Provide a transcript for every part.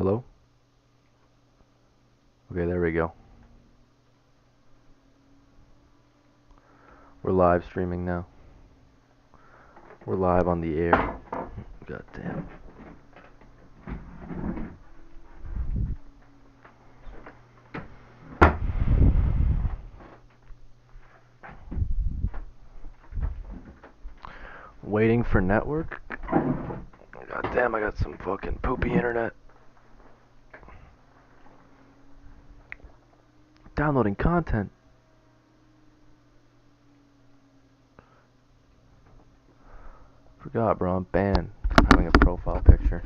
Hello? Okay, there we go. We're live streaming now. We're live on the air. God damn. Waiting for network? God damn, I got some fucking poopy internet. Downloading content. Forgot, bro, I'm banned from having a profile picture.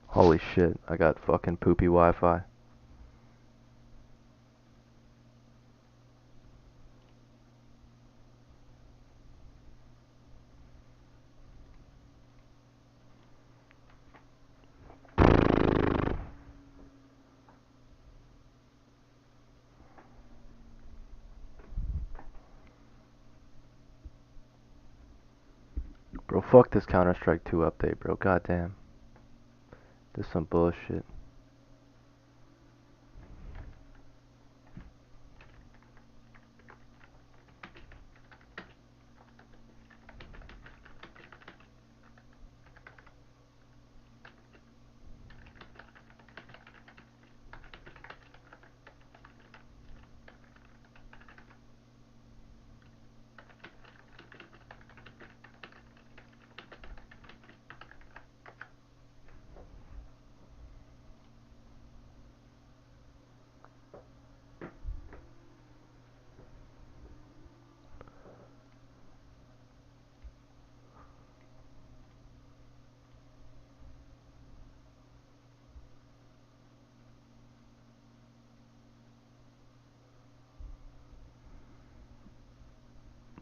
Holy shit, I got fucking poopy Wi-Fi. Bro, fuck this Counter-Strike 2 update, bro. Goddamn. This is some bullshit.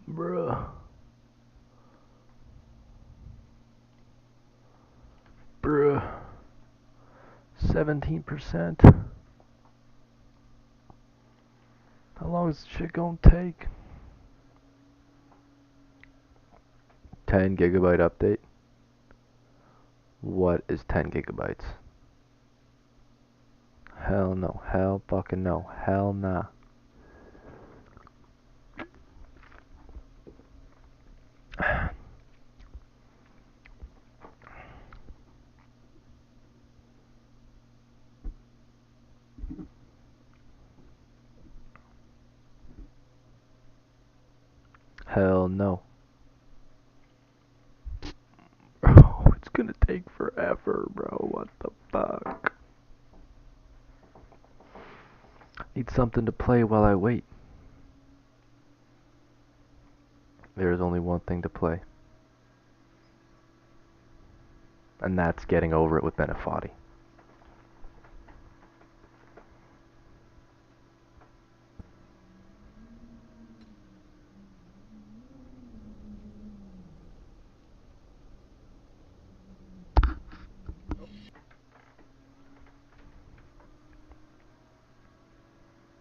Bruh. 17%. How long is this shit gonna take? 10 gigabyte update? What is 10 gigabytes? Hell no. Hell fucking no. Hell nah. Hell no. Bro, it's gonna take forever, bro. What the fuck? Need something to play while I wait. There is only one thing to play. And that's getting over it with Benefati.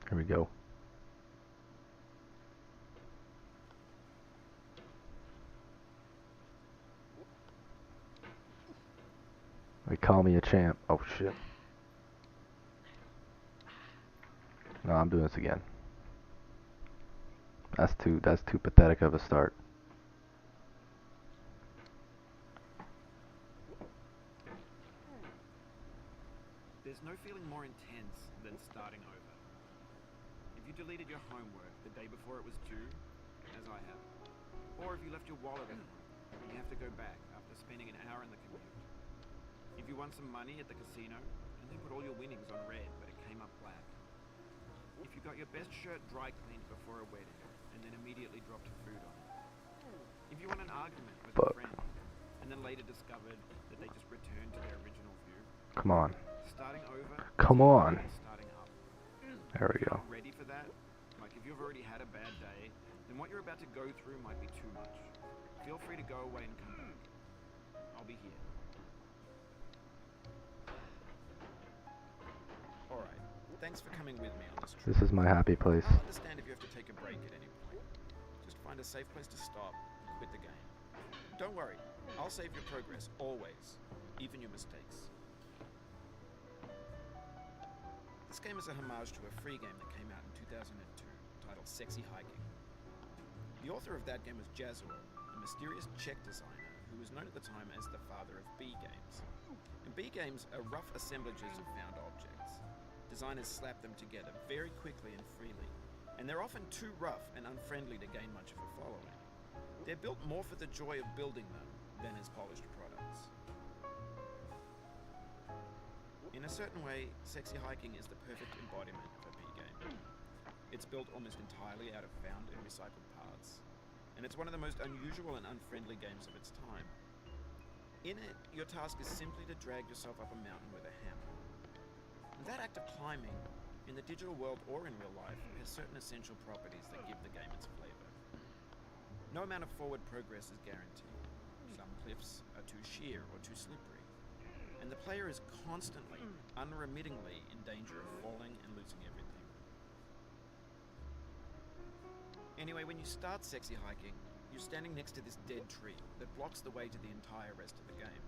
Here we go. They call me a champ. Oh shit. No, I'm doing this again. That's too pathetic of a start. There's no feeling more intense than starting over. If you deleted your homework the day before it was due, as I have, or if you left your wallet at home and you have to go back after spending an hour in the commute. If you won some money at the casino and then put all your winnings on red but it came up black. If you got your best shirt dry cleaned before a wedding and then immediately dropped food on it. If you won an argument with a friend and then later discovered that they just returned to their original view. Come on. Starting over. Come on. Starting up. There we go. Ready for that? Like if you've already had a bad day, then what you're about to go through might be too much. Feel free to go away and come back. I'll be here. Alright, Thanks for coming with me on this trip. This is my happy place. I'll understand if you have to take a break at any point. Just find a safe place to stop and quit the game. Don't worry, I'll save your progress, always, even your mistakes. This game is a homage to a free game that came out in 2002, titled Sexy Hiking. The author of that game was Jazuo, a mysterious Czech designer who was known at the time as the father of B games. And B games are rough assemblages of found objects. Designers slap them together very quickly and freely, and they're often too rough and unfriendly to gain much of a following. They're built more for the joy of building them than as polished products. In a certain way, Sexy Hiking is the perfect embodiment of a B game. It's built almost entirely out of found and recycled parts, and it's one of the most unusual and unfriendly games of its time. In it, your task is simply to drag yourself up a mountain with a hammer. And that act of climbing, in the digital world or in real life, has certain essential properties that give the game its flavor. No amount of forward progress is guaranteed. Some cliffs are too sheer or too slippery, and the player is constantly, unremittingly in danger of falling and losing everything. Anyway, when you start Sexy Hiking, you're standing next to this dead tree that blocks the way to the entire rest of the game.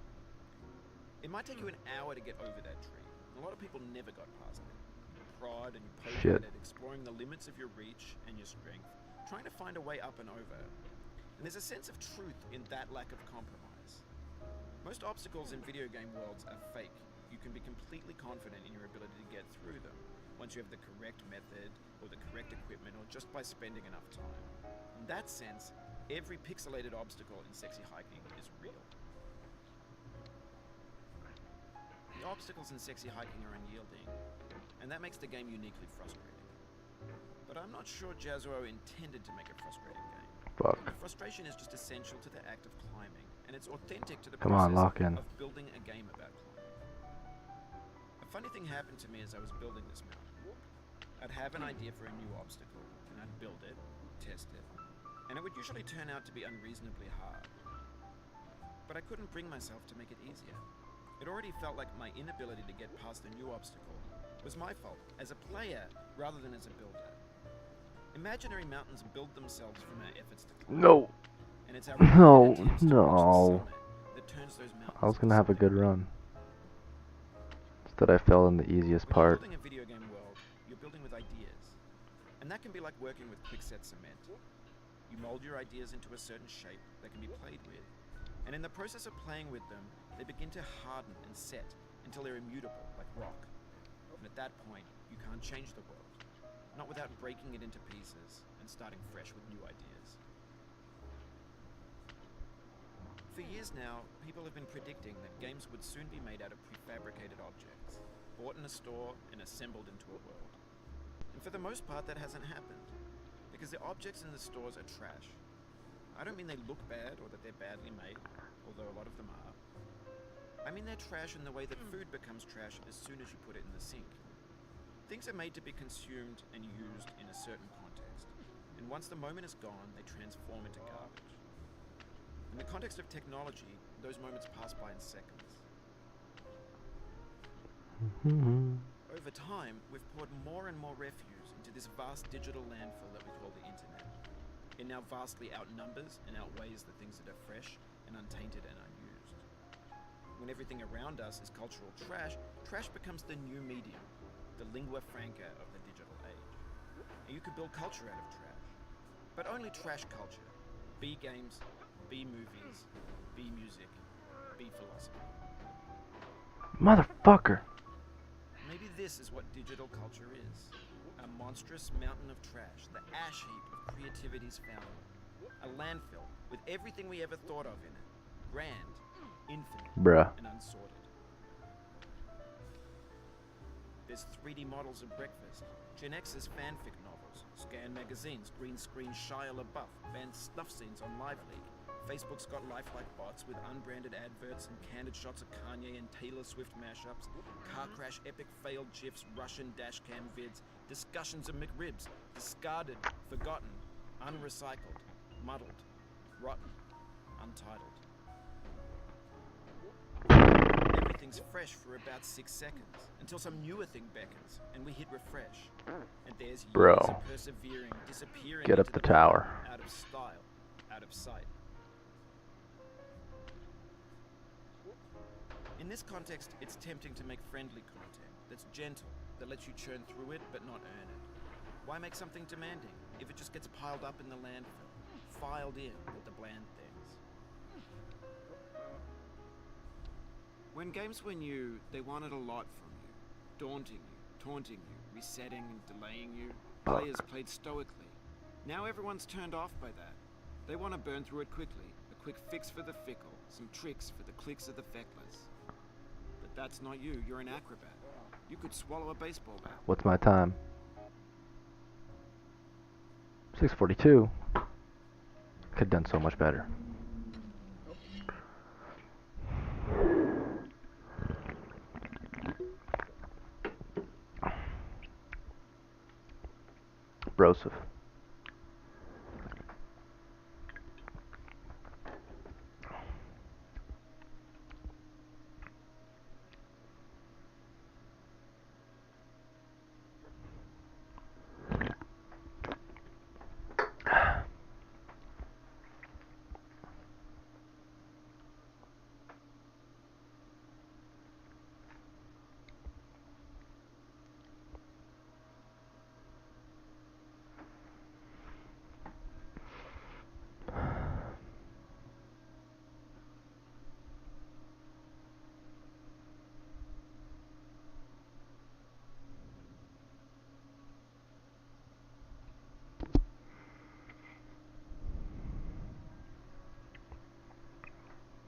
It might take you an hour to get over that tree, and a lot of people never got past it. You prod and you poke at it, exploring the limits of your reach and your strength, trying to find a way up and over. And there's a sense of truth in that lack of compromise. Most obstacles in video game worlds are fake. You can be completely confident in your ability to get through them once you have the correct method or the correct equipment or just by spending enough time. In that sense, every pixelated obstacle in Sexy Hiking is real. The obstacles in Sexy Hiking are unyielding, and that makes the game uniquely frustrating. But I'm not sure Jazuo intended to make a frustrating game. Fuck. Frustration is just essential to the act of climbing, and it's authentic to the Come on, process lock in. of building a game about climbing. A funny thing happened to me as I was building this mountain. I'd have an idea for a new obstacle, and I'd build it, test it, and it would usually turn out to be unreasonably hard. But I couldn't bring myself to make it easier. It already felt like my inability to get past the new obstacle was my fault as a player rather than as a builder. Imaginary mountains build themselves from our efforts to climb. No. And it's our No, attempts to reach the no. summit that turns those mountains I was gonna have a into good something run. Instead I fell in the easiest When part. you're building a video game world, you're building with ideas. And that can be like working with quickset cement. You mold your ideas into a certain shape that can be played with. And in the process of playing with them, they begin to harden and set until they're immutable, like rock. And at that point, you can't change the world. Not without breaking it into pieces and starting fresh with new ideas. For years now, people have been predicting that games would soon be made out of prefabricated objects, bought in a store and assembled into a world. And for the most part, that hasn't happened, because the objects in the stores are trash. I don't mean they look bad or that they're badly made, although a lot of them are. I mean they're trash in the way that food becomes trash as soon as you put it in the sink. Things are made to be consumed and used in a certain context, and once the moment is gone, they transform into garbage. In the context of technology, those moments pass by in seconds. Over time, we've poured more and more refuse into this vast digital landfill that we call the internet. It now vastly outnumbers and outweighs the things that are fresh and untainted and unused. When everything around us is cultural trash, trash becomes the new medium, the lingua franca of the digital age. And you could build culture out of trash, but only trash culture. B games, B movies, B music, B philosophy. Motherfucker. Maybe this is what digital culture is. A monstrous mountain of trash, the ash heap of creativity's fountain. A landfill with everything we ever thought of in it. Grand, infinite, Bruh. and unsorted. There's 3D models of breakfast, Gen X's fanfic novels, Scan magazines, green screen Shia LaBeouf, banned snuff scenes on Live League. Facebook's got lifelike bots with unbranded adverts and candid shots of Kanye and Taylor Swift mashups, car crash epic failed GIFs, Russian dashcam vids, discussions of McRibs, discarded, forgotten, unrecycled, muddled, rotten, untitled. Everything everything's fresh for about 6 seconds, until some newer thing beckons, and we hit refresh. And there's years Bro, of persevering, disappearing get into up the the blur, tower. out of style, out of sight. In this context, it's tempting to make friendly content that's gentle, that lets you churn through it but not earn it. Why make something demanding if it just gets piled up in the landfill, filed in with the bland things? When games were new, they wanted a lot from you. Daunting you, taunting you, resetting and delaying you. Players played stoically. Now everyone's turned off by that. They want to burn through it quickly. A quick fix for the fickle, some tricks for the clicks of the feckless. But that's not you, you're an acrobat. You could swallow a baseball bat. What's my time? 6:42. Could've done so much better. Broseph.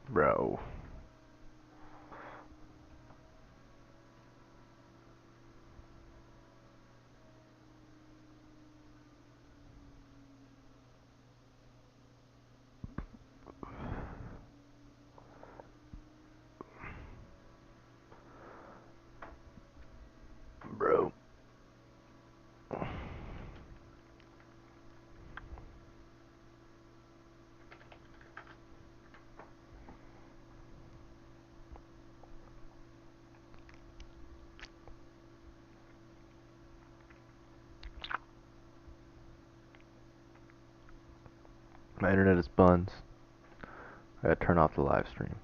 Bro. Bro. My internet is buns. I gotta turn off the live stream.